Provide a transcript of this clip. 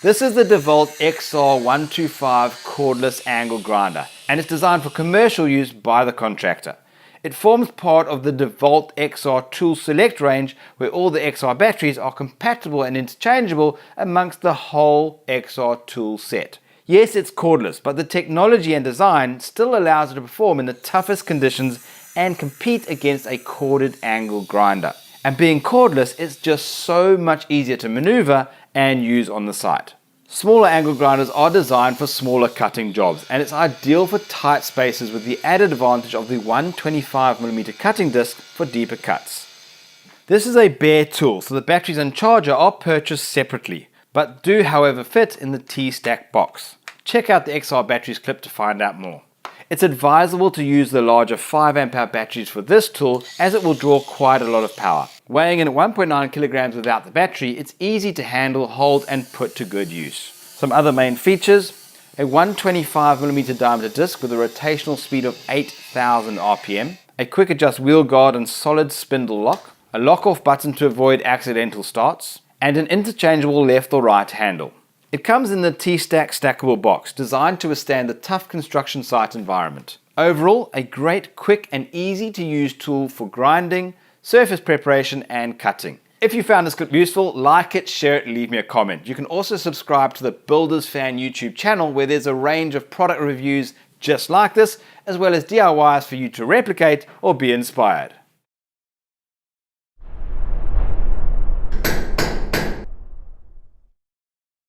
This is the Dewalt XR125 Cordless Angle Grinder, and it's designed for commercial use by the contractor. It forms part of the Dewalt XR Tool Select range, where all the XR batteries are compatible and interchangeable amongst the whole XR tool set. Yes, it's cordless, but the technology and design still allows it to perform in the toughest conditions and compete against a corded angle grinder. And being cordless, it's just so much easier to maneuver and use on the site. Smaller angle grinders are designed for smaller cutting jobs, and it's ideal for tight spaces with the added advantage of the 125mm cutting disc for deeper cuts. This is a bare tool, so the batteries and charger are purchased separately, but do however fit in the T-Stack box. Check out the XR batteries clip to find out more. It's advisable to use the larger 5Ah batteries for this tool, as it will draw quite a lot of power. Weighing in at 1.9 kilograms without the battery, it's easy to handle, hold and put to good use. Some other main features: a 125mm diameter disc with a rotational speed of 8,000 RPM, a quick adjust wheel guard and solid spindle lock, a lock-off button to avoid accidental starts, and an interchangeable left or right handle. It comes in the T-Stack stackable box, designed to withstand the tough construction site environment. Overall, a great, quick and easy to use tool for grinding, surface preparation and cutting. If you found this clip useful, like it, share it, leave me a comment. You can also subscribe to the Builders Fan YouTube channel, where there's a range of product reviews just like this, as well as DIYs for you to replicate or be inspired.